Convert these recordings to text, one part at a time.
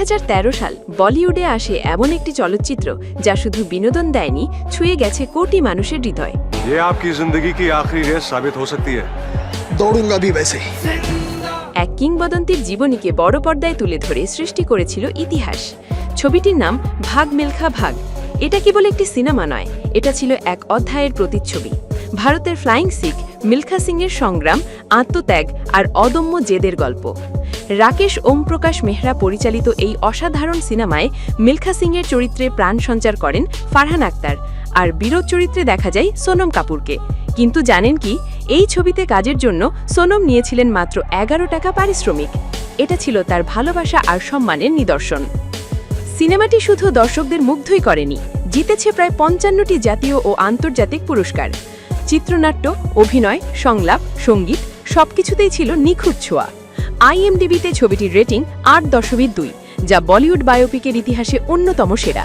2013 সাল বলিউডে আসে এমন একটি চলচ্চিত্র যা শুধু বিনোদন দেয়নি, ছুঁয়ে গেছে কোটি মানুষের হৃদয়। ये आपकी जिंदगी की आखिरी रेस साबित हो सकती है। दौड़ूंगा भी वैसे ही। এক কিংবদন্তির জীবনীকে বড় পর্দায় তুলে ধরে সৃষ্টি করেছিল ইতিহাস। ছবিটির নাম ভাগ মিলখা ভাগ। এটা কেবল একটি সিনেমা নয়, এটা ছিল এক অধ্যায়ের প্রতিচ্ছবি। ভারতের ফ্লাইং শিখ মিলখা সিংয়ের সংগ্রাম, আত্মত্যাগ আর অদম্য জেদের গল্প। রাকেশ ওমপ্রকাশ মেহরা পরিচালিত এই অসাধারণ সিনেমায় মিলখা সিংয়ের চরিত্রে প্রাণ সঞ্চার করেন ফারহান আক্তার, আর বিরোধ চরিত্রে দেখা যায় সোনম কাপুরকে। কিন্তু জানেন কি, এই ছবিতে কাজের জন্য সোনম নিয়েছিলেন মাত্র 11 টাকা পারিশ্রমিক। এটা ছিল তার ভালোবাসা আর সম্মানের নিদর্শন। সিনেমাটি শুধু দর্শকদের মুগ্ধই করেনি, জিতেছে প্রায় 55টি জাতীয় ও আন্তর্জাতিক পুরস্কার। চিত্রনাট্য, অভিনয়, সংলাপ, সঙ্গীত সবকিছুতেই ছিল নিখুঁত ছোঁয়া। IMDb-তে ছবিটির রেটিং 8.2, যা বলিউড বায়োপিকের ইতিহাসে অন্যতম সেরা।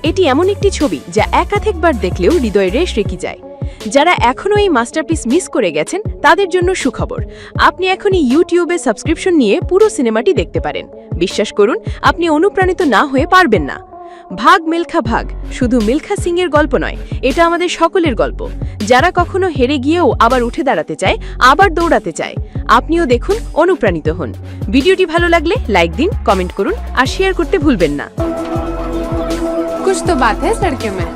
এটি এমন একটি ছবি যা একাধিকবার দেখলেও হৃদয়ে রেশ রেখে যায়। যারা এখনও এই মাস্টারপিস মিস করে গেছেন তাদের জন্য সুখবর, আপনি এখনই ইউটিউবে সাবস্ক্রিপশন নিয়ে পুরো সিনেমাটি দেখতে পারেন। বিশ্বাস করুন, আপনি অনুপ্রাণিত না হয়ে পারবেন না। ভাগ মিলখা ভাগ শুধু মিলখা সিংয়ের গল্প নয়, এটা আমাদের সকলের গল্প। যারা কখনো হেরে গিয়েও আবার উঠে দাঁড়াতে চায়, আবার দৌড়াতে চায়। আপনিও দেখুন, অনুপ্রাণিত হন। ভিডিওটি ভালো লাগলে লাইক দিন, কমেন্ট করুন আর শেয়ার করতে ভুলবেন না। कुछ तो बात है सड़के में।